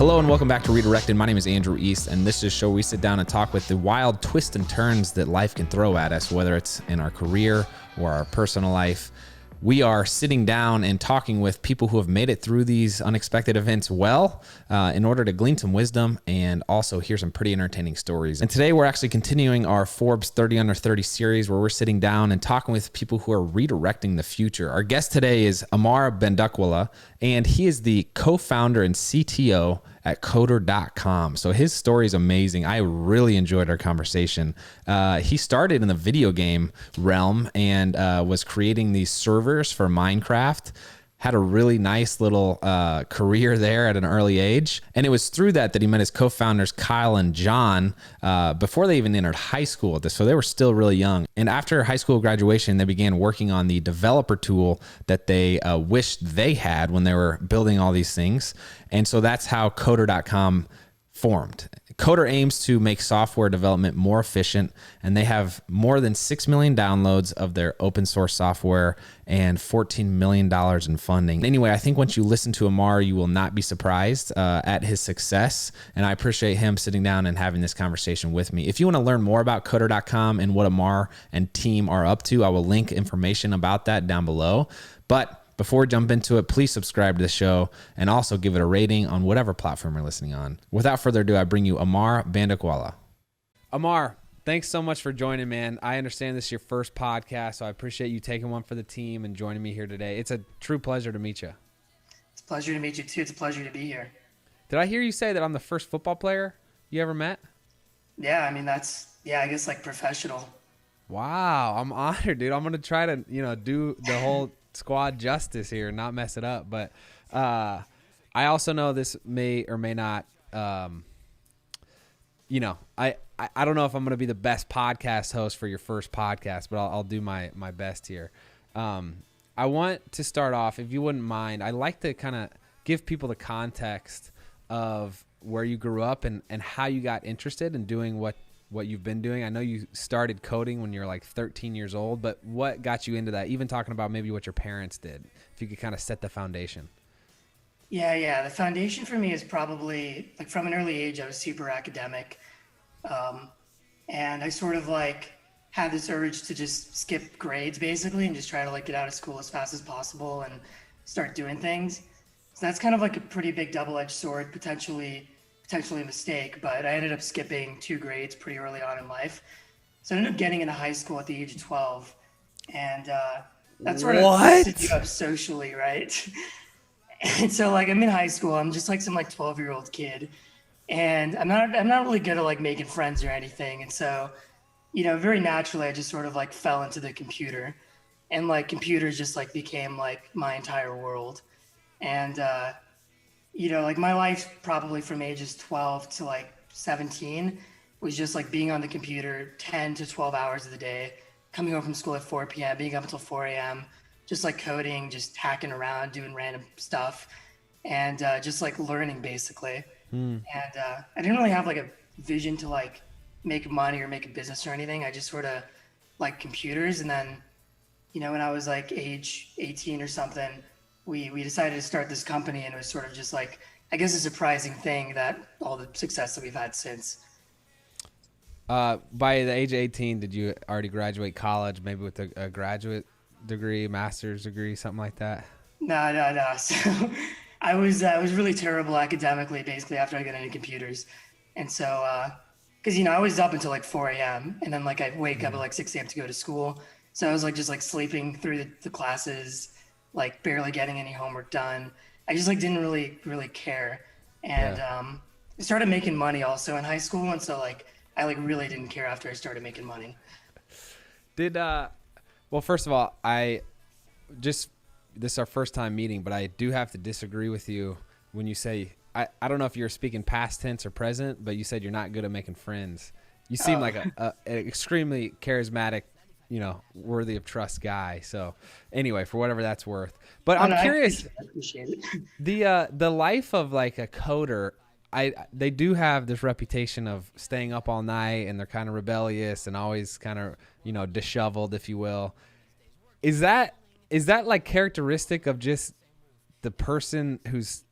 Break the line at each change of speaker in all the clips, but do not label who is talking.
Hello and welcome back to Redirected. My name is Andrew East, and this is a show where we sit down and talk with the wild twists and turns that life can throw at us, whether it's in our career or our personal life. We are sitting down and talking with people who have made it through these unexpected events well, in order to glean some wisdom and also hear some pretty entertaining stories. And today we're actually continuing our Forbes 30 Under 30 series where we're sitting down and talking with people who are redirecting the future. Our guest today is Ammar Bandukwala, and he is the co-founder and CTO at coder.com. So his story is amazing. I really enjoyed our conversation. He started in the video game realm and was creating these servers for Minecraft. Had a really nice little career there at an early age. And it was through that he met his co-founders, Kyle and John, before they even entered high school. So they were still really young. And after high school graduation, they began working on the developer tool that they wished they had when they were building all these things. And so that's how coder.com formed. Coder aims to make software development more efficient, and they have more than 6 million downloads of their open source software and $14 million in funding. Anyway, I think once you listen to Ammar, you will not be surprised at his success, and I appreciate him sitting down and having this conversation with me. If you want to learn more about coder.com and what Ammar and team are up to, I will link information about that down below. But before we jump into it, please subscribe to the show and also give it a rating on whatever platform you're listening on. Without further ado, I bring you Ammar Bandukwala. Ammar, thanks so much for joining, man. I understand this is your first podcast, so I appreciate you taking one for the team and joining me here today. It's a true pleasure to meet you.
It's a pleasure to meet you, too. It's a pleasure to be here.
Did I hear you say that I'm the first football player you ever met?
Yeah, I mean, I guess like professional.
Wow, I'm honored, dude. I'm going to try to, do the whole squad justice here and not mess it up, but I also know this may or may not I don't know if I'm going to be the best podcast host for your first podcast, but I'll do my best here. I want to start off, if you wouldn't mind, I like to kind of give people the context of where you grew up and how you got interested in doing what you've been doing. I know you started coding when you were like 13 years old, but what got you into that? Even talking about maybe what your parents did, if you could kind of set the foundation.
Yeah. The foundation for me is probably like from an early age, I was super academic. And I sort of like had this urge to just skip grades basically and just try to like get out of school as fast as possible and start doing things. So that's kind of like a pretty big double-edged sword, potentially a mistake, but I ended up skipping 2 grades pretty early on in life. So I ended up getting into high school at the age of 12. And that sort of messes you up socially, right? And so like I'm in high school, I'm just like some like 12-year-old kid. And I'm not really good at like making friends or anything. And so, very naturally I just sort of like fell into the computer. And like computers just like became like my entire world. And like my life probably from ages 12 to like 17 was just like being on the computer 10 to 12 hours of the day, coming home from school at 4 p.m., being up until 4 a.m., just like coding, just hacking around, doing random stuff, and just like learning basically. And I didn't really have like a vision to like make money or make a business or anything. I just sort of like computers. And then, when I was like age 18 or something, we decided to start this company, and it was sort of just like, I guess, a surprising thing that all the success that we've had since.
By the age of 18, did you already graduate college, maybe with a graduate degree, master's degree, something like that?
No. So I was really terrible academically, basically, after I got into computers. And so, because, I was up until like 4 a.m. and then like I'd wake up at like 6 a.m. to go to school. So I was like just like sleeping through the classes, like barely getting any homework done. I just like didn't really care. And I started making money also in high school. And so like, I like really didn't care after I started making money.
Well, first of all, this is our first time meeting, but I do have to disagree with you when you say, I don't know if you're speaking past tense or present, but you said you're not good at making friends. You seem like an extremely charismatic, worthy of trust guy. So anyway, for whatever that's worth. But I'm curious,
I appreciate it.
The life of like a coder, they do have this reputation of staying up all night, and they're kind of rebellious and always kind of, disheveled, if you will. Is that like characteristic of just the person who's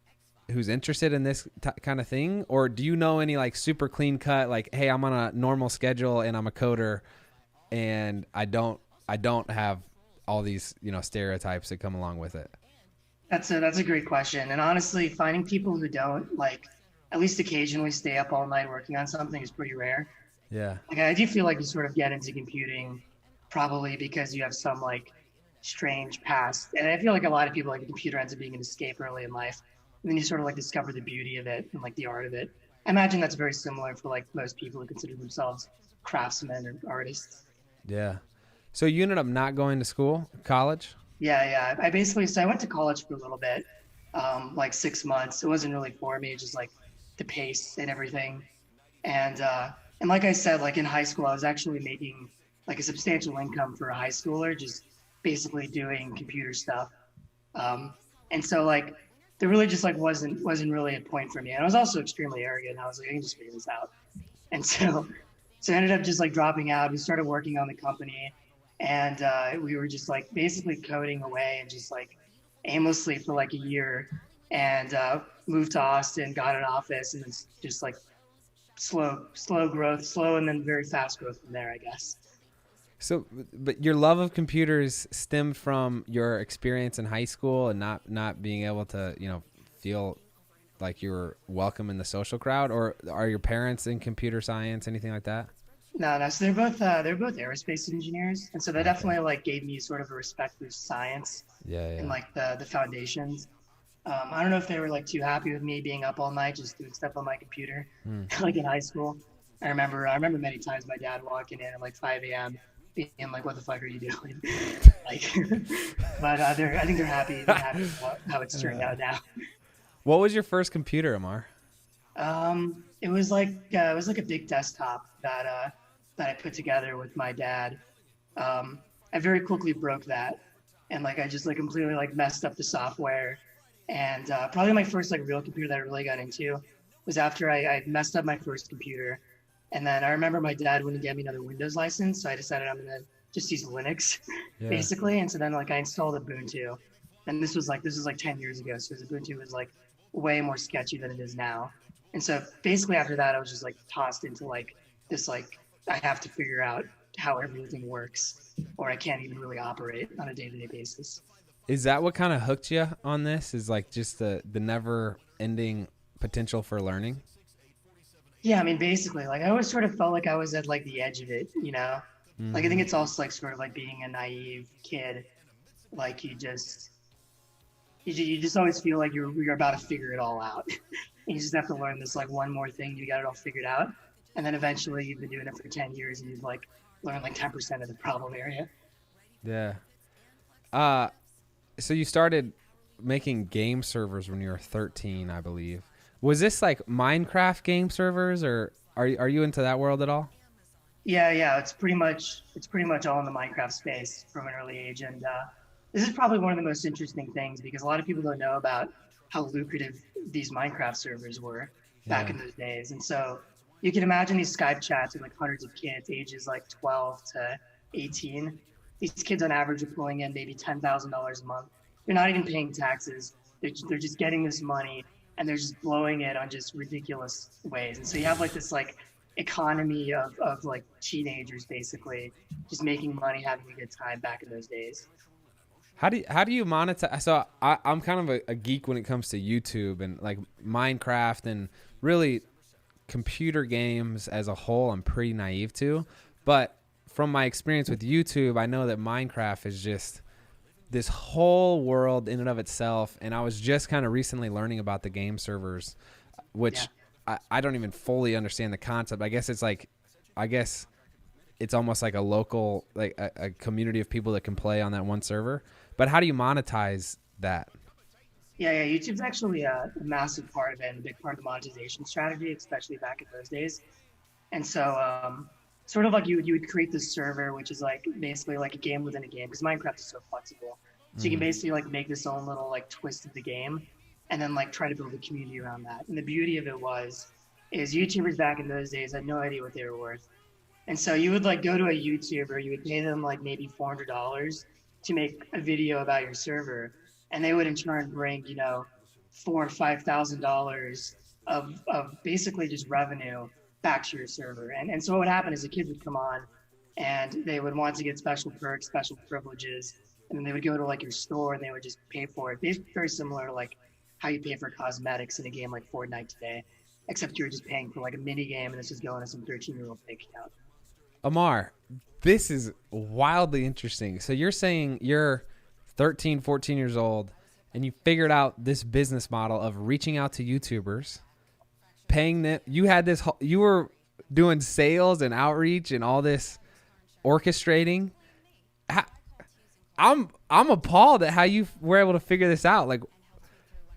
who's interested in this kind of thing, or do you know any like super clean cut, like, hey, I'm on a normal schedule and I'm a coder and I don't have all these, stereotypes that come along with it?
That's a great question. And honestly, finding people who don't like at least occasionally stay up all night working on something is pretty rare.
Yeah.
Like I do feel like you sort of get into computing probably because you have some like strange past. And I feel like a lot of people like the computer ends up being an escape early in life. And then you sort of like discover the beauty of it and like the art of it. I imagine that's very similar for like most people who consider themselves craftsmen or artists.
Yeah. So you ended up not going to school, college?
Yeah. I basically, so I went to college for a little bit, like 6 months. It wasn't really for me, just like the pace and everything. And like I said, like in high school, I was actually making like a substantial income for a high schooler, just basically doing computer stuff. And so like there really just like wasn't really a point for me. And I was also extremely arrogant. I was like, I can just figure this out. And so I ended up just like dropping out. We started working on the company, and we were just like basically coding away and just like aimlessly for like a year, and moved to Austin, got an office, and then just like slow growth, slow and then very fast growth from there, I guess.
So, but your love of computers stemmed from your experience in high school and not being able to, feel like you were welcome in the social crowd, or are your parents in computer science, anything like that?
No. So they're both aerospace engineers, and so that definitely like gave me sort of a respect for science
Yeah,
and
yeah.
like the foundations. I don't know if they were like too happy with me being up all night just doing stuff on my computer, like in high school. I remember many times my dad walking in at like 5 a.m. being like, "What the fuck are you doing?" Like, but I think they're happy. They're happy with how it's turned out now.
What was your first computer, Ammar?
It was like a big desktop that I put together with my dad. I very quickly broke that, and like I just like completely like messed up the software. And probably my first like real computer that I really got into was after I messed up my first computer, and then I remember my dad wouldn't get me another Windows license, so I decided I'm gonna just use Linux,
Yeah.
basically. And so then like I installed Ubuntu, and this was like 10 years ago, so Ubuntu was like way more sketchy than it is now. And so basically after that, I was just like tossed into like this like I have to figure out how everything works, or I can't even really operate on a day-to-day basis.
Is that what kind of hooked you on this? Is like just the never ending potential for learning?
Yeah, I mean, basically, like I always sort of felt like I was at like the edge of it, you know? Like I think it's also like sort of like being a naive kid. Like you just always feel like you're about to figure it all out. And you just have to learn this like one more thing, you got it all figured out. And then eventually you've been doing it for 10 years and you've like learned like 10% of the problem area.
Yeah. Uh, so you started making game servers when you were 13, I believe. Was this like Minecraft game servers, or are you into that world at all?
Yeah, it's pretty much all in the Minecraft space from an early age, and this is probably one of the most interesting things because a lot of people don't know about how lucrative these Minecraft servers were back
Yeah.
in those days. And so you can imagine these Skype chats with like hundreds of kids, ages like 12 to 18. These kids on average are pulling in maybe $10,000 a month. They're not even paying taxes. They're just getting this money and they're just blowing it on just ridiculous ways. And so you have like this like economy of like teenagers basically just making money, having a good time back in those days.
How do you monetize? So I'm kind of a geek when it comes to YouTube and like Minecraft and really computer games as a whole. I'm pretty naive to, but from my experience with YouTube, I know that Minecraft is just this whole world in and of itself. And I was just kind of recently learning about the game servers, which I don't even fully understand the concept. I guess it's almost like a local, like a community of people that can play on that one server. But how do you monetize that?
Yeah, YouTube's actually a massive part of it and a big part of the monetization strategy, especially back in those days. And so, sort of like you would create this server, which is like basically like a game within a game, because Minecraft is so flexible. So you can basically like make this own little like twist of the game, and then like try to build a community around that. And the beauty of it is YouTubers back in those days had no idea what they were worth. And so you would like go to a YouTuber, you would pay them like maybe $400 to make a video about your server, and they would in turn bring $4,000 or $5,000 of basically just revenue back to your server. And so what would happen is the kids would come on and they would want to get special perks, special privileges, and then they would go to like your store and they would just pay for it. Basically very similar to like how you pay for cosmetics in a game like Fortnite today, except you're just paying for like a mini game and it's just going to some 13-year-old fake account.
Ammar, this is wildly interesting. So you're saying you're 13, 14 years old and you figured out this business model of reaching out to YouTubers, paying them. You were doing sales and outreach and all this orchestrating. I'm appalled at how you were able to figure this out. Like,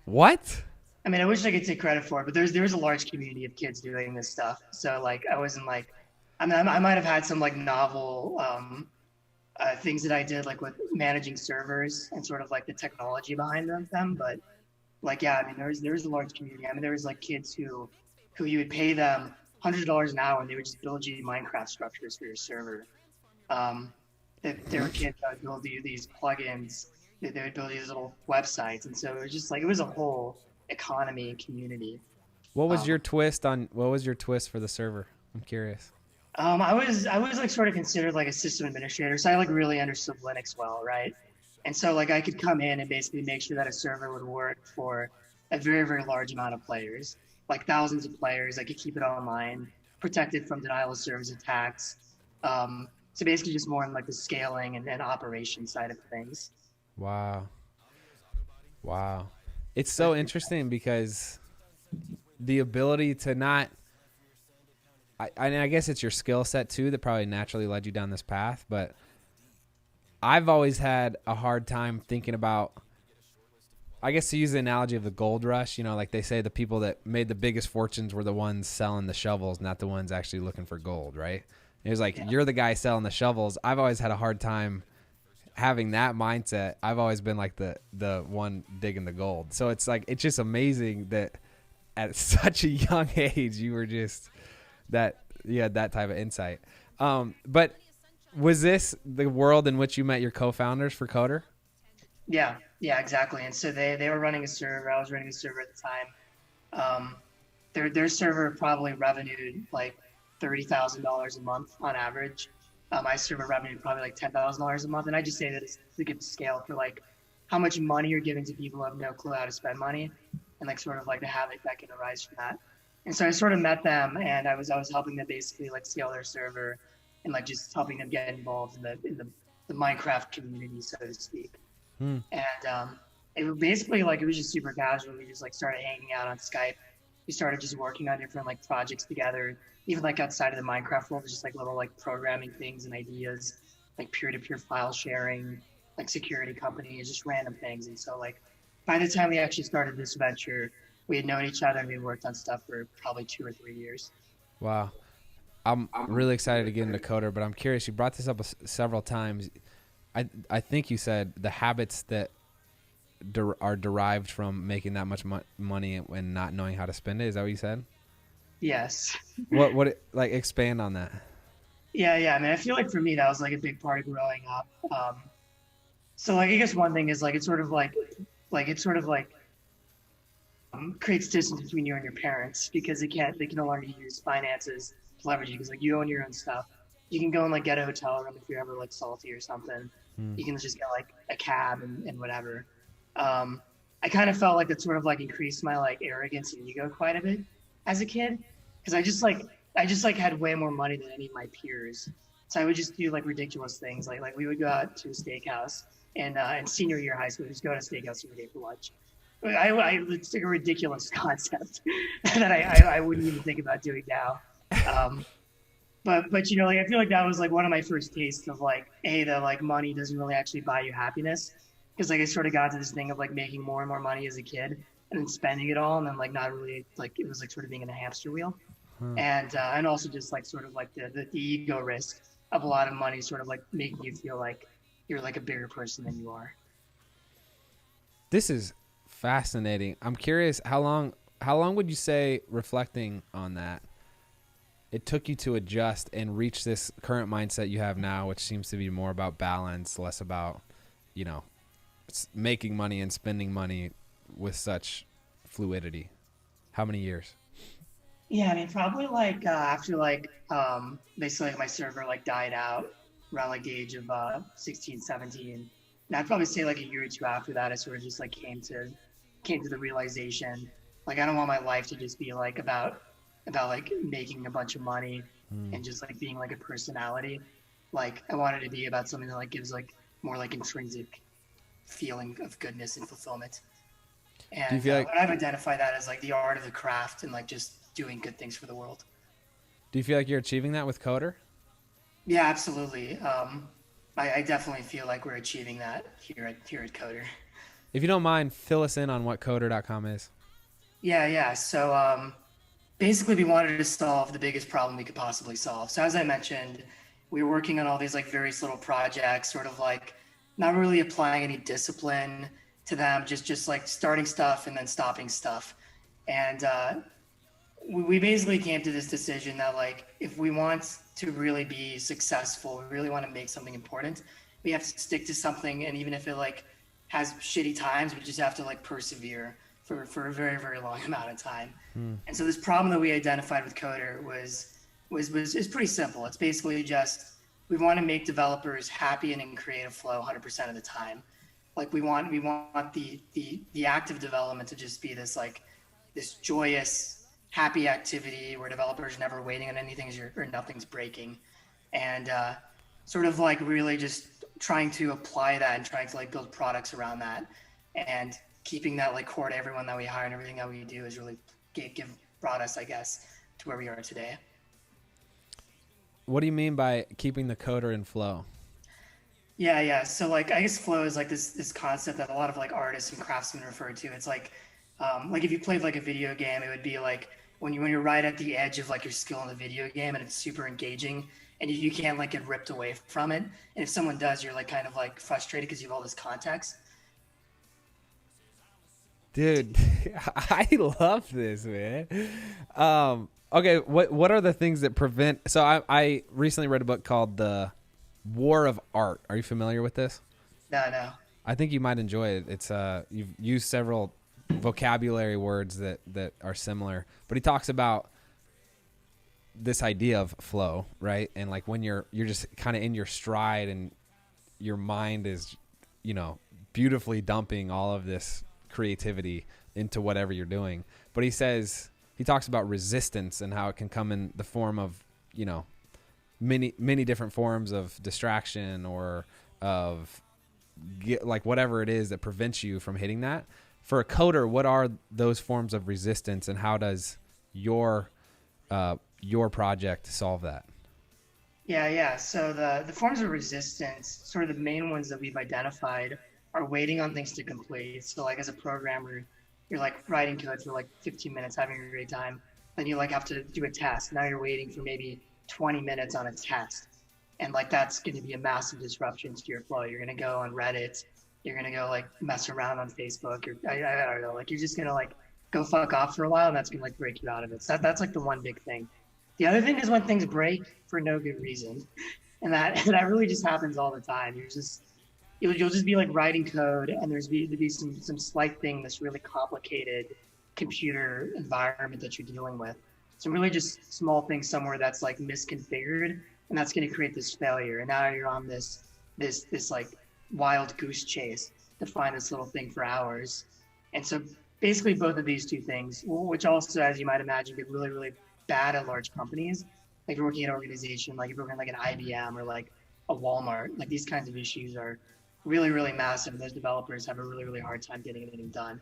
what?
I mean, I wish I could take credit for it, but there's a large community of kids doing this stuff. So like, I wasn't like, I mean, I might have had some like novel things that I did, like with managing servers and sort of like the technology behind them. But like, yeah, I mean, there was a large community. I mean, there was like kids who you would pay them $100 an hour and they would just build you Minecraft structures for your server. There were kids that would build you these plugins. They would build these little websites, and so it was just like it was a whole economy and community.
What was your twist for the server? I'm curious.
I was like sort of considered like a system administrator, so I like really understood Linux well, right? And so like I could come in and basically make sure that a server would work for a very, very large amount of players, like thousands of players. I could keep it online, protected from denial of service attacks. So basically just more on like the scaling and operation side of things.
Wow. It's so interesting because the ability to not, I guess it's your skill set too that probably naturally led you down this path, but I've always had a hard time thinking about, I guess to use the analogy of the gold rush, you know, like they say the people that made the biggest fortunes were the ones selling the shovels, not the ones actually looking for gold, right? It was like, You're the guy selling the shovels. I've always had a hard time having that mindset. I've always been like the one digging the gold. So it's like, it's just amazing that at such a young age, you were just you had that type of insight. But was this the world in which you met your co-founders for Coder?
Yeah, exactly. And so they were running a server. I was running a server at the time. Their server probably revenued like $30,000 a month on average. My server revenue probably like $10,000 a month. And I just say that it's to give scale for like how much money you're giving to people who have no clue how to spend money, and like sort of like the havoc that can arise from that. And so I sort of met them, and I was helping them basically like scale their server and like just helping them get involved in the Minecraft community, so to speak. And it was basically like, it was just super casual. We just like started hanging out on Skype. We started just working on different like projects together, even like outside of the Minecraft world, just like little like programming things and ideas, like peer-to-peer file sharing, like security companies, just random things. And so like by the time we actually started this venture, we had known each other and we worked on stuff for probably 2 or 3 years.
Wow. I'm really excited to get into Coder, but I'm curious. You brought this up several times. I think you said the habits that are derived from making that much money and not knowing how to spend it. Is that what you said?
Yes.
What like expand on that?
Yeah. I mean, I feel like for me, that was like a big part of growing up. So like, I guess one thing is like, it's sort of like creates distance between you and your parents because they can no longer use finances to leverage you because like you own your own stuff. You can go and like get a hotel room if you're ever like salty or something. You can just get like a cab and whatever. I kind of felt like that sort of like increased my like arrogance and ego quite a bit as a kid because I just had way more money than any of my peers. So I would just do like ridiculous things like we would go out to a steakhouse and in senior year of high school, just go to a steakhouse every day for lunch. It's like a ridiculous concept that I wouldn't even think about doing now. But you know, like I feel like that was like one of my first tastes of like, that like money doesn't really actually buy you happiness. Because like I sort of got to this thing of like making more and more money as a kid and then spending it all and then like not really like it was like sort of being in a hamster wheel. And also just like sort of like the ego risk of a lot of money sort of like making you feel like you're like a bigger person than you are.
This is fascinating. I'm curious how long would you say, reflecting on that, it took you to adjust and reach this current mindset you have now, which seems to be more about balance, less about, you know, making money and spending money with such fluidity? How many years?
Yeah, I mean, probably like after like basically like my server like died out around like the age of 16, 17. And I'd probably say like a year or two after that, I sort of just like came to the realization like I don't want my life to just be like about like making a bunch of money and just like being like a personality. Like I wanted to be about something that like gives like more like intrinsic feeling of goodness and fulfillment.
Do you
And
feel like
I've identified that as like the art of the craft and like just doing good things for the world.
you're achieving that with Coder?
Yeah, absolutely. I definitely feel like we're achieving that here at Coder.
If you don't mind, fill us in on what Coder.com is.
Yeah. So basically, we wanted to solve the biggest problem we could possibly solve. So as I mentioned, we were working on all these like various little projects, sort of like not really applying any discipline to them, just like starting stuff and then stopping stuff. And we basically came to this decision that like if we want to really be successful, we really want to make something important, we have to stick to something, and even if it like has shitty times, we just have to like persevere for a very very long amount of time. And so this problem that we identified with Coder was is pretty simple. It's basically just we want to make developers happy and in creative flow 100% of the time. Like we want the active development to just be this like this joyous, happy activity where developers are never waiting on anything or nothing's breaking, and sort of like really just trying to apply that and trying to like build products around that, and keeping that like core to everyone that we hire and everything that we do is really brought us, I guess, to where we are today.
What do you mean by keeping the coder in flow?
Yeah. So like I guess flow is like this concept that a lot of like artists and craftsmen refer to. It's like if you played like a video game, it would be like when you're right at the edge of like your skill in the video game and it's super engaging and you can't like get ripped away from it. And if someone does, you're like kind of like frustrated because you have all this context.
Dude, I love this, man. Okay, what are the things that prevent? So I recently read a book called The War of Art. Are you familiar with this?
No.
I think you might enjoy it. It's you've used several vocabulary words that are similar, but he talks about this idea of flow, right? And like when you're just kind of in your stride and your mind is, beautifully dumping all of this creativity into whatever you're doing. But he talks about resistance and how it can come in the form of, many different forms of distraction or of like whatever it is that prevents you from hitting that. For a coder, what are those forms of resistance, and how does your project solve that?
Yeah. So the forms of resistance, sort of the main ones that we've identified, are waiting on things to complete. So like as a programmer, you're like writing code for like 15 minutes, having a great time. Then you like have to do a test. Now you're waiting for maybe 20 minutes on a test. And like that's going to be a massive disruption to your flow. You're going to go on Reddit. You're going to go like mess around on Facebook. Or I don't know. Like you're just going to like go fuck off for a while, and that's going to like break you out of it. So that's like the one big thing. The other thing is when things break for no good reason. And that really just happens all the time. You'll just be like writing code, and there'll be some slight thing, this really complicated computer environment that you're dealing with. Some really just small things somewhere that's like misconfigured, and that's going to create this failure. And now you're on this like wild goose chase to find this little thing for hours. And so basically both of these two things, which also, as you might imagine, get really, really bad at large companies. Like if you're working at an organization, like if you're working like an IBM or like a Walmart, like these kinds of issues are really, really massive. And those developers have a really, really hard time getting anything done.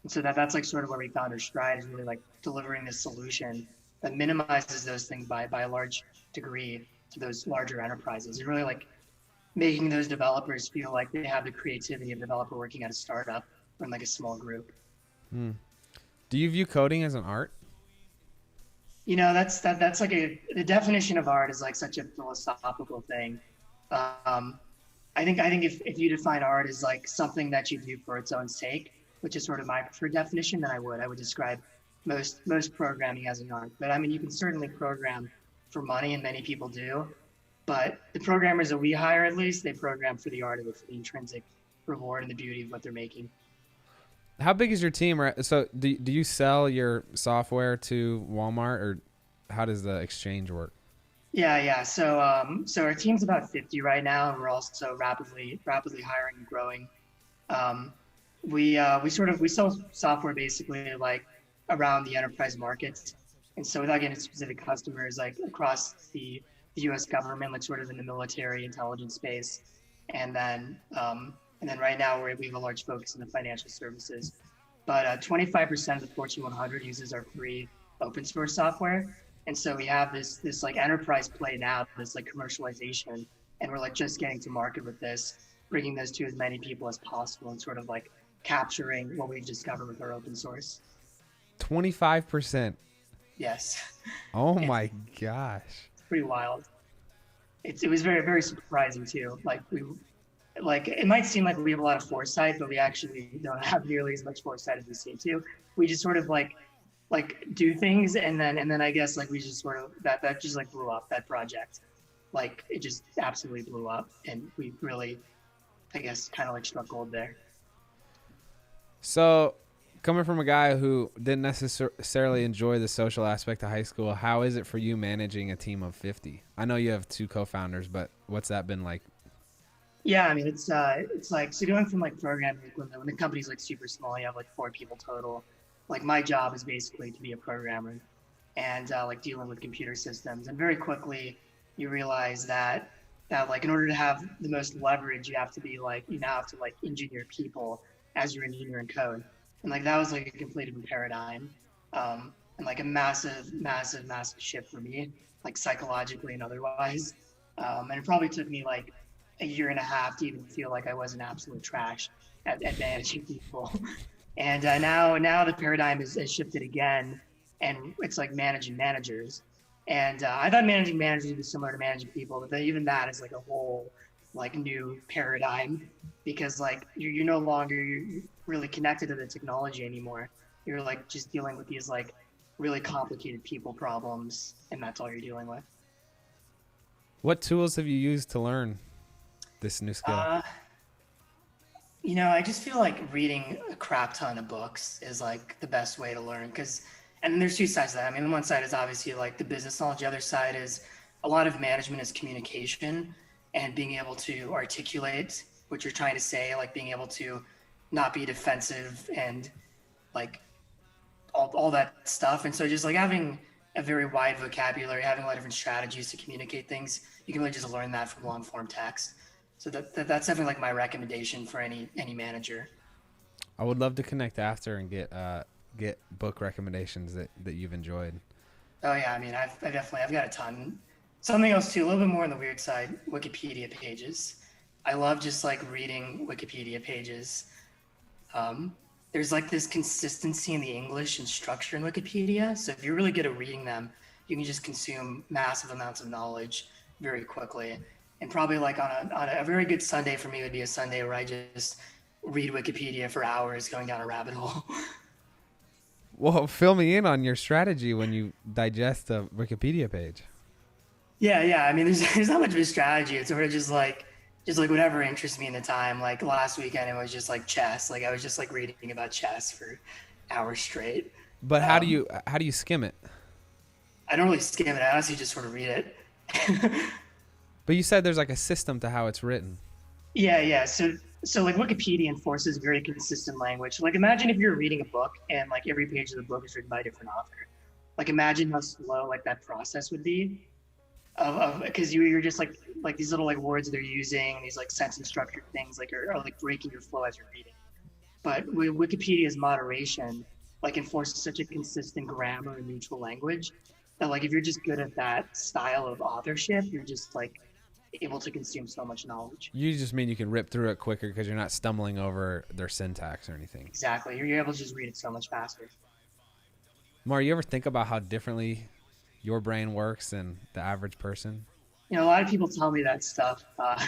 And so that's like sort of where we found our stride, is really like delivering this solution that minimizes those things by a large degree to those larger enterprises. And really like making those developers feel like they have the creativity of a developer working at a startup or in like a small group.
Do you view coding as an art?
That's like the definition of art is like such a philosophical thing. I think if you define art as like something that you do for its own sake, which is sort of my preferred definition, then I would describe most programming as an art. But I mean, you can certainly program for money, and many people do. But the programmers that we hire, at least, they program for the art of it, for the intrinsic reward and the beauty of what they're making.
How big is your team? So do you sell your software to Walmart, or how does the exchange work?
Yeah. So our team's about 50 right now, and we're also rapidly hiring and growing. Um, we sell software basically like around the enterprise markets, and so without getting into specific customers, like across the U.S. government, like sort of in the military intelligence space, and then right now we have a large focus in the financial services. But 25% of the Fortune 100 uses our free open source software, and so we have this like enterprise play now, this like commercialization, and we're like just getting to market with this, bringing this to as many people as possible, and sort of like capturing what we've discovered with our open source.
25%.
Yes,
Oh
it's
my gosh.
pretty wild. It was very surprising too. Like it might seem like we have a lot of foresight, but we actually don't have nearly as much foresight as we seem to. We just sort of like do things, and then I guess like we just sort of that just like blew up, that project. Like it just absolutely blew up, and we really, I guess, kind of like struck gold there.
So, coming from a guy who didn't necessarily enjoy the social aspect of high school, how is it for you managing a team of 50? I know you have two co-founders, but what's that been like?
Yeah, I mean it's like so going from like programming like when the company's like super small, you have like 4 people total. Like my job is basically to be a programmer and like dealing with computer systems. And very quickly you realize that like in order to have the most leverage, you have to be like you now have to like engineer people as you're engineering code. And like that was like a complete different paradigm, and like a massive shift for me, like psychologically and otherwise. And it probably took me like a year and a half to even feel like I wasn't absolute trash at managing people. And now the paradigm has shifted again, and it's like managing managers. And I thought managing managers would be similar to managing people, but then even that is like a whole like new paradigm because like you're no longer you're really connected to the technology anymore. You're like just dealing with these like really complicated people problems, and that's all you're dealing with.
What tools have you used to learn this new skill?
Uh, I just feel like reading a crap ton of books is like the best way to learn because, and there's two sides to that. I mean, the one side is obviously like the business knowledge. The other side is a lot of management is communication and being able to articulate what you're trying to say, like being able to not be defensive and like all that stuff. And so just like having a very wide vocabulary, having a lot of different strategies to communicate things, you can really just learn that from long form text. So that's definitely like my recommendation for any manager.
I would love to connect after and get book recommendations that you've enjoyed.
Oh yeah, I mean I've got a ton. Something else too, a little bit more on the weird side, Wikipedia pages. I love just like reading Wikipedia pages. There's like this consistency in the English and structure in Wikipedia. So if you're really good at reading them, you can just consume massive amounts of knowledge very quickly. And probably like on a very good Sunday for me would be a Sunday where I just read Wikipedia for hours going down a rabbit hole.
Well, fill me in on your strategy when you digest a Wikipedia page.
Yeah. I mean, there's not much of a strategy. It's sort of just like whatever interests me in the time. Like last weekend, it was just like chess. Like I was just like reading about chess for hours straight.
But how do
Um,
you skim it?
I don't really skim it. I honestly just sort of read it.
But you said there's like a system to how it's written.
Yeah. So like Wikipedia enforces very consistent language. Like imagine if you're reading a book and like every page of the book is written by a different author. Like imagine how slow like that process would be. Of because you're just like these little like words they're using, these like sentence structured things like are like breaking your flow as you're reading. But with Wikipedia's moderation, like enforces such a consistent grammar and neutral language that like if you're just good at that style of authorship, you're just like able to consume so much knowledge.
You just mean you can rip through it quicker because you're not stumbling over their syntax or anything.
Exactly. You're able to just read it so much faster.
Mar, you ever think about how differently your brain works than the average person?
A lot of people tell me that stuff. I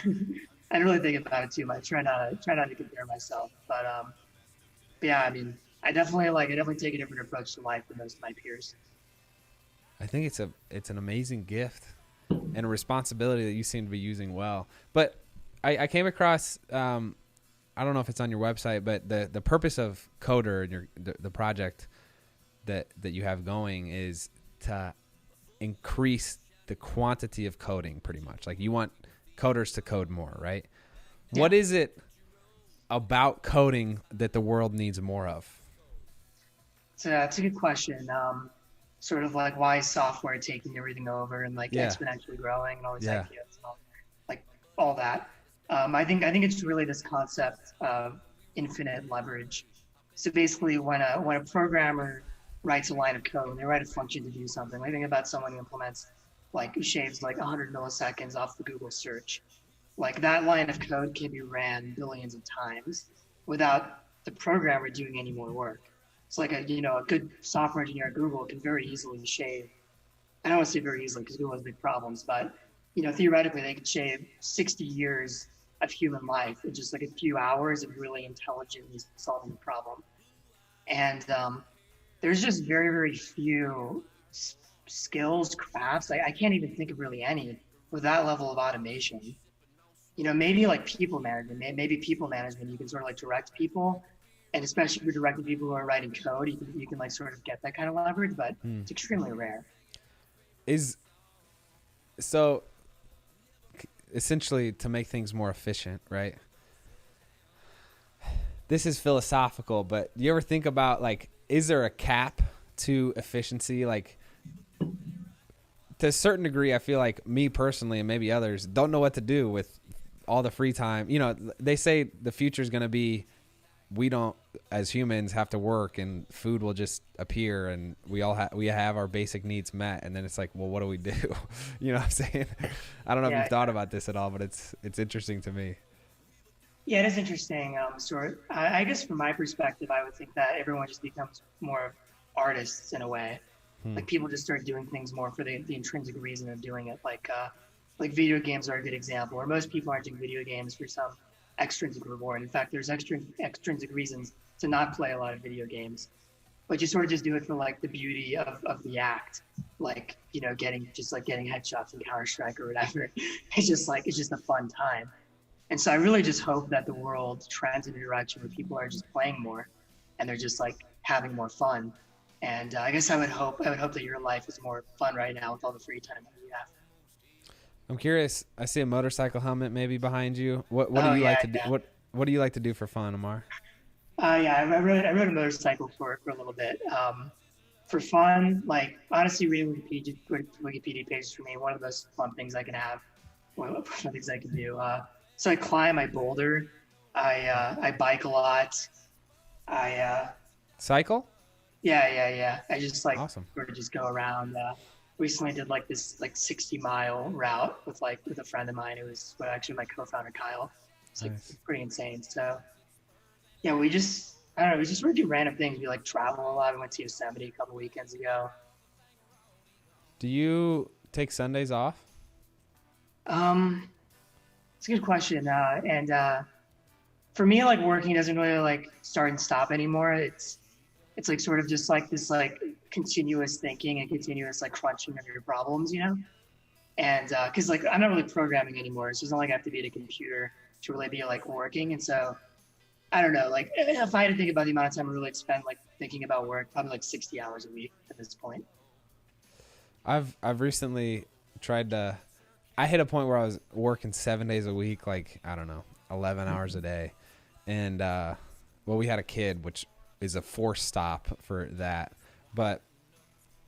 don't really think about it too much. Try not to compare myself. But yeah, I mean, I definitely take a different approach to life than most of my peers.
I think it's an amazing gift and a responsibility that you seem to be using well. But I came across I don't know if it's on your website, but the purpose of Coder and the project that you have going is to increase the quantity of coding, pretty much. Like you want coders to code more, right?
Yeah.
What is it about coding that the world needs more of?
So it's a good question. Sort of like why is software taking everything over and like exponentially growing and all these ideas and all that. I think it's really this concept of infinite leverage. So basically, when a programmer writes a line of code, they write a function to do something. I think about someone who implements who shaves 100 milliseconds off the Google search. Like that line of code can be ran billions of times without the programmer doing any more work. It's like a good software engineer at Google can very easily shave. I don't want to say very easily because Google has big problems, but theoretically they could shave 60 years of human life in just a few hours of really intelligently solving a problem. And there's just very, very few skills, crafts. I can't even think of really any with that level of automation. Maybe people management, you can sort of direct people. And especially if you're directing people who are writing code, you can sort of get that kind of leverage, but it's extremely rare.
So essentially to make things more efficient, right? This is philosophical, but do you ever think about is there a cap to efficiency? To a certain degree, I feel like me personally and maybe others don't know what to do with all the free time. They say the future is going to be, we don't, as humans, have to work and food will just appear and we have our basic needs met. And then it's well, what do we do? You know what I'm saying? I don't know if you've thought about this at all, but it's interesting to me.
Yeah, it is interesting. I guess from my perspective, I would think that everyone just becomes more artists in a way. People just start doing things more for the intrinsic reason of doing it. Like video games are a good example, where most people aren't doing video games for some extrinsic reward. In fact, there's extrinsic reasons to not play a lot of video games, but you sort of just do it for the beauty of the act, getting headshots in Counter-Strike or whatever. It's just a fun time. And so I really just hope that the world trends in a direction where people are just playing more and they're just having more fun. And I guess I would hope that your life is more fun right now with all the free time that you have.
I'm curious. I see a motorcycle helmet maybe behind you. What do you like to do? What do you like to do for fun, Ammar?
I rode a motorcycle for a little bit. For fun, honestly, reading Wikipedia pages for me, one of the most fun things I can have. One of the fun things I can do. So I climb, I boulder, I bike a lot.
Cycle?
Yeah. I just
awesome.
Sort of just go around. Recently did this 60-mile route with a friend of mine who was actually my co-founder Kyle. It's
nice.
Pretty insane. So yeah, we just sort of do random things. We travel a lot. We went to Yosemite a couple weekends ago.
Do you take Sundays off?
It's a good question. For me, working doesn't really start and stop anymore. It's sort of just this continuous thinking and continuous crunching of your problems, and because I'm not really programming anymore, so it's not I have to be at a computer to really be working. And so I don't know, if I had to think about the amount of time I really spend thinking about work, probably 60 hours a week at this point.
I've recently tried to, I hit a point where I was working 7 days a week, 11 hours a day. And we had a kid, which is a forced stop for that. But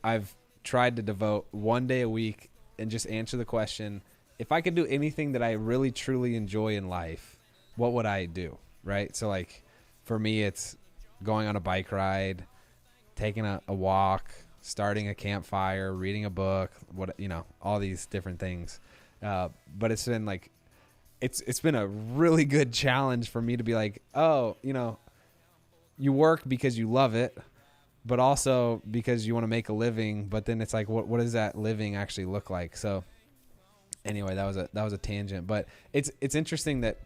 I've tried to devote 1 day a week and just answer the question, if I could do anything that I really truly enjoy in life, what would I do? Right? So for me, it's going on a bike ride, taking a walk, starting a campfire, reading a book, all these different things. But it's been it's been a really good challenge for me to be you work because you love it, but also because you want to make a living. But then it's what does that living actually look like? So anyway, that was a tangent, but it's interesting that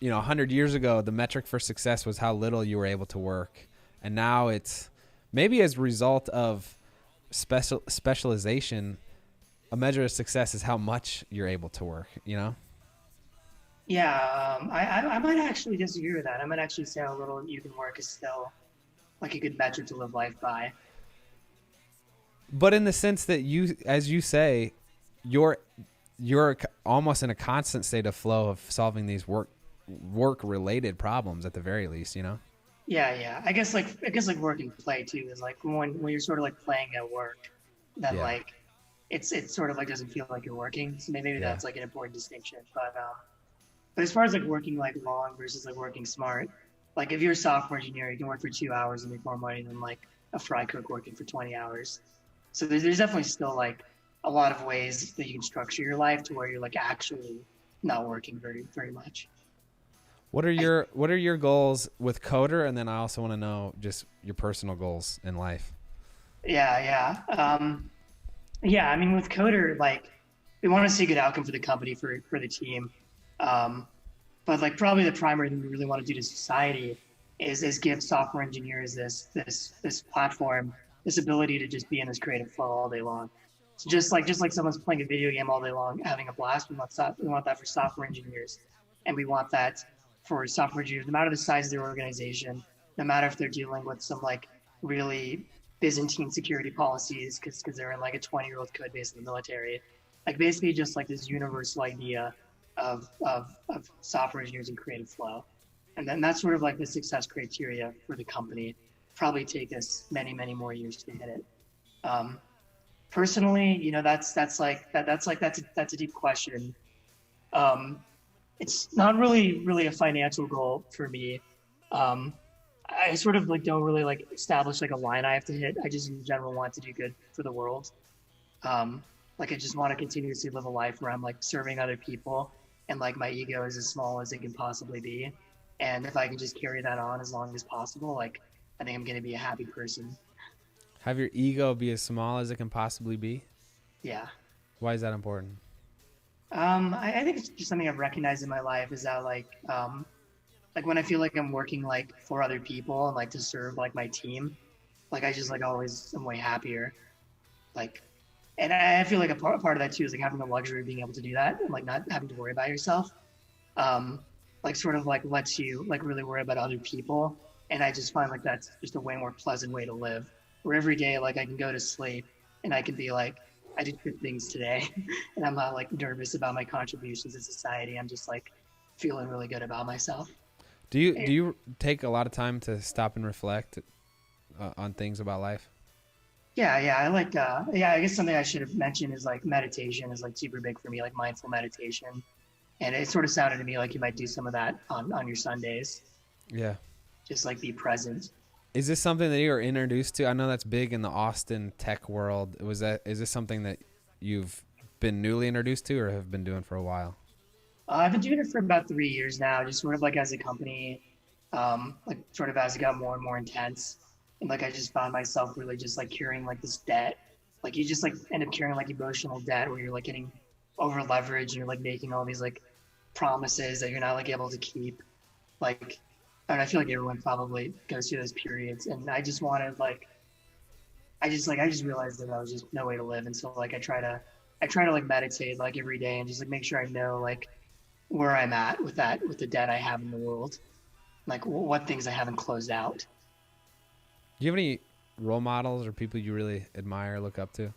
100 years ago the metric for success was how little you were able to work, and now it's maybe as a result of specialization, a measure of success is how much you're able to work.
Yeah, I might actually disagree with that. I might actually say how little you can work is still like a good metric to live life by.
But in the sense that you, as you say, you're you're almost in a constant state of flow of solving these work related problems at the very least, you know?
Yeah, yeah. I guess like work and play too is like when you're sort of like playing at work, then
Yeah.
like it sort of like doesn't feel like you're working. So maybe
Yeah.
that's like an important distinction. But as far as like working like long versus like working smart, like if you're a software engineer, you can work for 2 hours and make more money than like a fry cook working for 20 hours. So there's definitely still like a lot of ways that you can structure your life to where you're like actually not working very much. I,
What are your goals with Coder? And then I also want to know just your personal goals in life.
yeah, yeah. Yeah, I mean, with Coder, like we want to see a good outcome for the company for the team, um, but like probably the primary thing we really want to do to society is give software engineers this platform, this ability to just be in this creative flow all day long. So just like someone's playing a video game all day long, having a blast. We want that for software engineers, and we want that for software engineers, no matter the size of their organization, no matter if they're dealing with some like really Byzantine security policies because they're in like a 20-year-old code base in the military. Like basically just like this universal idea of software engineers and creative flow. And then that's sort of like the success criteria for the company. Probably take us many more years to hit it. Um, Personally, you know, that's a deep question. Um, it's not really a financial goal for me. Um, I sort of like don't really like establish like a line I have to hit. I just in general want to do good for the world. Like I just want to continuously live a life where I'm like serving other people and like my ego is as small as it can possibly be. And if I can just carry that on as long as possible, like I think I'm gonna be a happy person.
Have your ego be as small as it can possibly be.
Yeah.
Why is that important?
I think it's just something I've recognized in my life is that like when I feel like I'm working like for other people and like to serve like my team, like I just like always am way happier. Like, and I feel like part of that too is like having the luxury of being able to do that and like not having to worry about yourself. Um, like sort of like lets you like really worry about other people. And I just find like that's just a way more pleasant way to live. Where every day like I can go to sleep and I can be like, I did good things today, and I'm not like nervous about my contributions to society. I'm just like feeling really good about myself.
Do you take a lot of time to stop and reflect on things about life?
Yeah, yeah. I like yeah, I guess something I should have mentioned is like meditation is like super big for me, like mindful meditation. And it sort of sounded to me like you might do some of that on your Sundays.
Yeah.
Just like be present.
Is this something that you were introduced to? I know that's big in the Austin tech world. Is this something that you've been newly introduced to or have been doing for a while?
I've been doing it for about 3 years now, just sort of like as a company, like sort of as it got more and more intense. And like I just found myself really just like carrying like this debt. Like you just like end up carrying like emotional debt where you're like getting over leveraged and you're like making all these like promises that you're not like able to keep. Like and I feel like everyone probably goes through those periods. And I just wanted like I just realized that that was just no way to live. And so like I try to like meditate like every day and just like make sure I know like where I'm at with that with the debt I have in the world, like what things I haven't closed out.
Do you have any role models or people you really admire, look up to?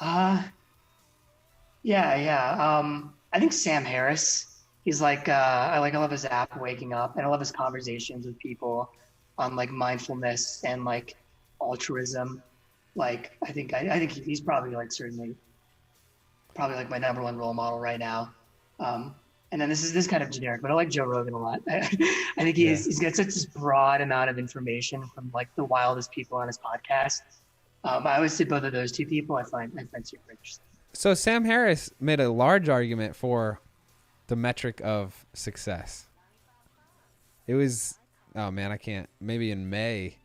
Uh yeah. I think Sam Harris. He's like I love his app Waking Up, and I love his conversations with people on like mindfulness and like altruism. Like I think he's probably like certainly probably like my number one role model right now. Um, and then this kind of generic, but I like Joe Rogan a lot. I think
Yeah.
he's got such this broad amount of information from like the wildest people on his podcast. I always say both of those two people I find super interesting.
So Sam Harris made a large argument for the metric of success. It was, oh man, I can't. Maybe in May,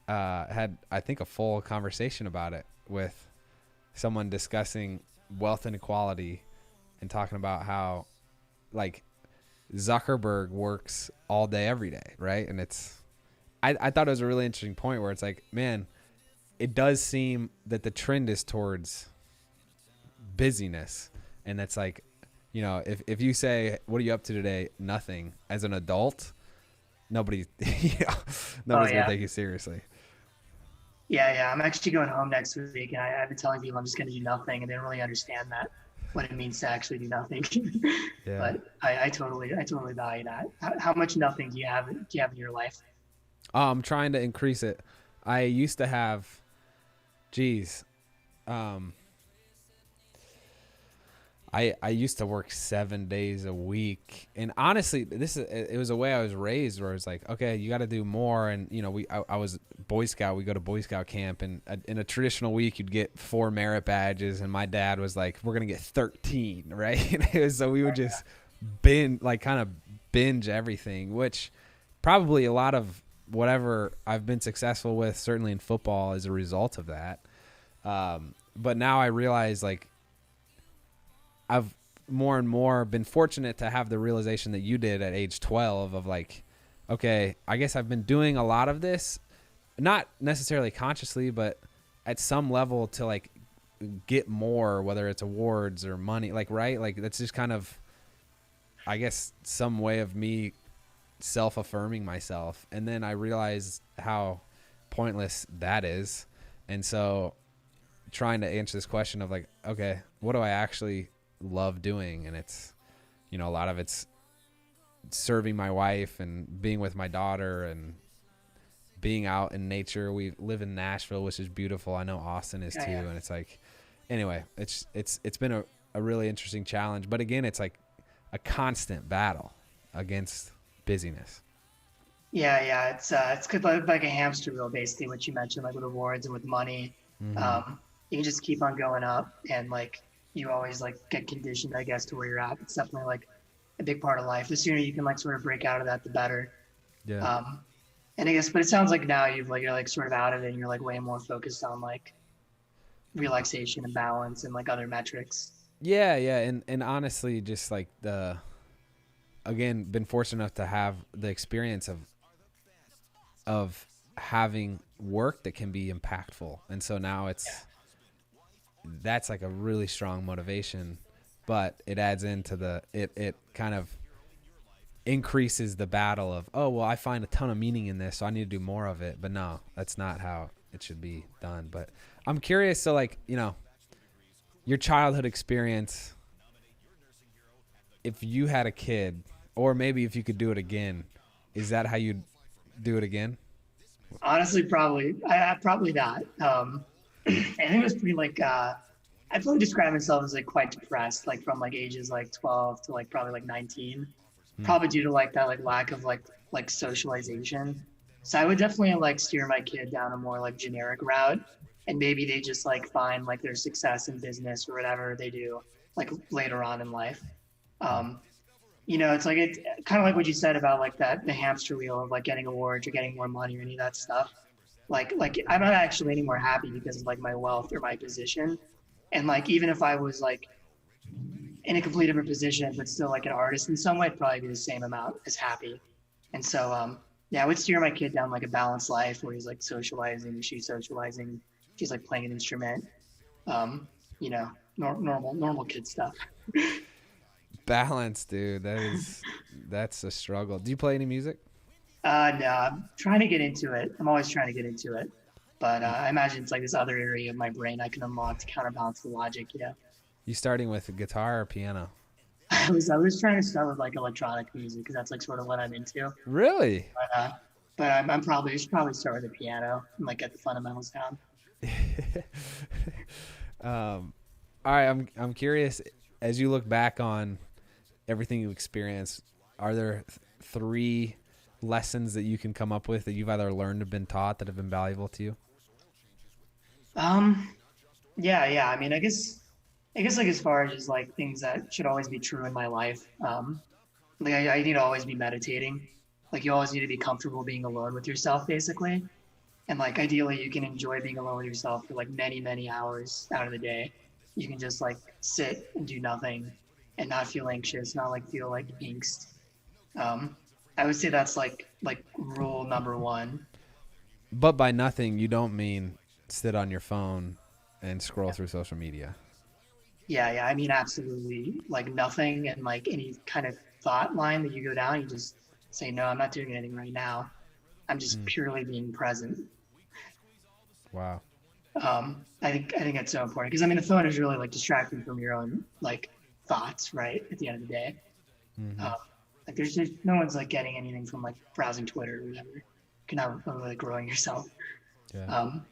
had I think a full conversation about it with someone discussing wealth inequality and talking about how like Zuckerberg works all day every day, right? And I thought it was a really interesting point where it's like, man, it does seem that the trend is towards busyness, and that's like if you say, what are you up to today? Nothing. As an adult, nobody, nobody's going to take you seriously.
Yeah. I'm actually going home next week, and I've been telling people I'm just going to do nothing, and they don't really understand that what it means to actually do nothing.
Yeah.
But I totally value that. How much nothing do you have in your life?
I'm trying to increase it. I used to have, geez, I used to work 7 days a week, and honestly, it was a way I was raised, where it's like, okay, you got to do more. And I was Boy Scout. We go to Boy Scout camp, and in a traditional week, you'd get 4 merit badges, and my dad was like, we're gonna get 13, right? So we would just kind of binge everything, which probably a lot of whatever I've been successful with, certainly in football, is a result of that. But now I realize, like, I've more and more been fortunate to have the realization that you did at age 12 of like, okay, I guess I've been doing a lot of this, not necessarily consciously, but at some level to like get more, whether it's awards or money, like, right? Like that's just kind of, I guess, some way of me self-affirming myself. And then I realized how pointless that is. And so trying to answer this question of like, okay, what do I actually love doing? And it's, a lot of it's serving my wife and being with my daughter and being out in nature. We live in Nashville, which is beautiful. I know Austin is too.
Yeah.
And it's like, anyway, it's been a really interesting challenge, but again, it's like a constant battle against busyness.
Yeah. It's good, like a hamster wheel, basically, what you mentioned, like with awards and with money.
Mm-hmm.
You can just keep on going up, and like you always like get conditioned, I guess, to where you're at. It's definitely like a big part of life. The sooner you can like sort of break out of that, the better.
Yeah.
And I guess, but it sounds like now you're like sort of out of it, and you're like way more focused on like relaxation and balance and like other metrics.
Yeah. And honestly, just like again, been fortunate enough to have the experience of having work that can be impactful. And so now that's like a really strong motivation, but it adds into it kind of increases the battle of, oh, well, I find a ton of meaning in this, so I need to do more of it. But no, that's not how it should be done. But I'm curious. So like, your childhood experience, if you had a kid, or maybe if you could do it again, is that how you'd do it again?
Honestly, probably. I probably not. I think it was pretty like I'd probably describe myself as like quite depressed, like from like ages like 12 to like probably like 19, probably due to like that like lack of like socialization. So I would definitely like steer my kid down a more like generic route, and maybe they just like find like their success in business or whatever they do like later on in life. It's like it kind of like what you said about like the hamster wheel of like getting awards or getting more money or any of that stuff. Like I'm not actually any more happy because of like my wealth or my position. And like even if I was like in a completely different position but still like an artist in some way, it'd probably be the same amount as happy. And so I would steer my kid down like a balanced life where he's like socializing, she's socializing, she's like playing an instrument. Normal kid stuff.
Balance, dude. That's a struggle. Do you play any music?
No, I'm trying to get into it. I'm always trying to get into it. But I imagine it's like this other area of my brain I can unlock to counterbalance the logic. Yeah.
You starting with guitar or piano?
I was trying to start with like electronic music because that's like sort of what I'm into.
Really?
But I should probably start with the piano and like get the fundamentals down.
All right. I'm curious, as you look back on everything you experienced, are there 3 lessons that you can come up with that you've either learned or been taught that have been valuable to you?
Yeah. I mean, I guess like as far as just like things that should always be true in my life, like I need to always be meditating. Like you always need to be comfortable being alone with yourself, basically. And like ideally, you can enjoy being alone with yourself for like many hours out of the day. You can just like sit and do nothing and not feel anxious, not like feel like angst. I would say that's like rule number 1.
But by nothing, you don't mean sit on your phone and scroll through social media.
Yeah. I mean, absolutely. Like nothing and like any kind of thought line that you go down, you just say, no, I'm not doing anything right now. I'm just
Mm.
purely being present.
Wow.
I think that's so important because I mean, the phone is really like distracting from your own like thoughts, right? At the end of the day,
Mm-hmm.
um, like there's just no one's like getting anything from like browsing Twitter or whatever. You can have like growing yourself.
Yeah.
Um,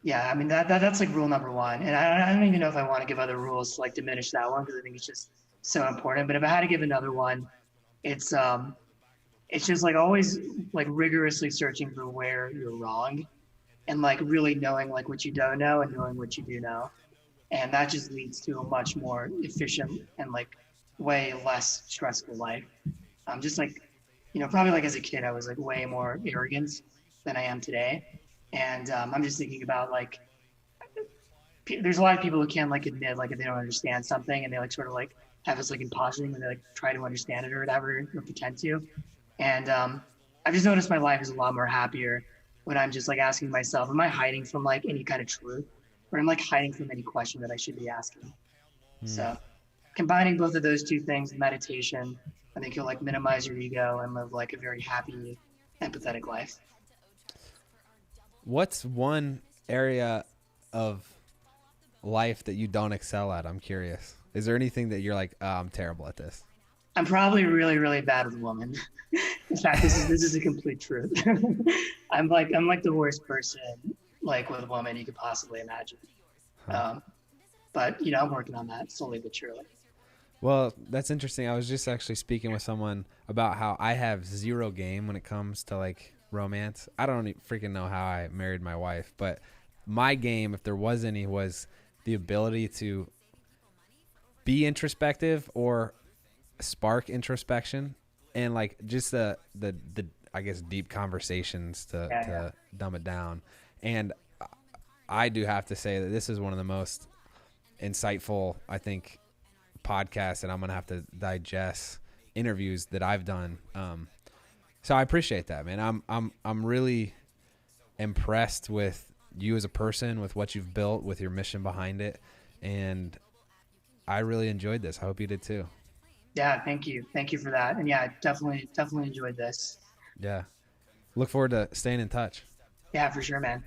yeah, I mean that's like rule number one, and I don't even know if I want to give other rules to like diminish that one because I think it's just so important. But if I had to give another one, it's um it's just like always like rigorously searching for where you're wrong and like really knowing like what you don't know and knowing what you do know, and that just leads to a much more efficient and like way less stressful life. Just like probably like as a kid I was like way more arrogant than I am today, and I'm just thinking about like there's a lot of people who can't like admit like if they don't understand something and they like sort of like have this like imposter when they like try to understand it or whatever or pretend to. And I've just noticed my life is a lot more happier when I'm just like asking myself, am I hiding from like any kind of truth? Or am I like hiding from any question that I should be asking?
Mm.
So combining both of those two things, meditation, I think you'll like minimize your ego and live like a very happy, empathetic life.
What's one area of life that you don't excel at? I'm curious. Is there anything that you're like, oh, I'm terrible at this?
I'm probably really, really bad with women. In fact, this is a complete truth. I'm like the worst person like with a woman you could possibly imagine.
Huh.
But I'm working on that slowly but surely.
Well, that's interesting. I was just actually speaking with someone about how I have zero game when it comes to like romance. I don't freaking know how I married my wife, but my game, if there was any, was the ability to be introspective or spark introspection and like just the I guess deep conversations to dumb it down. And I do have to say that this is one of the most insightful, I think, podcasts that I'm gonna have to digest interviews that I've done. So I appreciate that, man. I'm really impressed with you as a person, with what you've built, with your mission behind it, and I really enjoyed this. I hope you did too.
Yeah, thank you. Thank you for that. And yeah, I definitely enjoyed this.
Yeah. Look forward to staying in touch.
Yeah, for sure, man.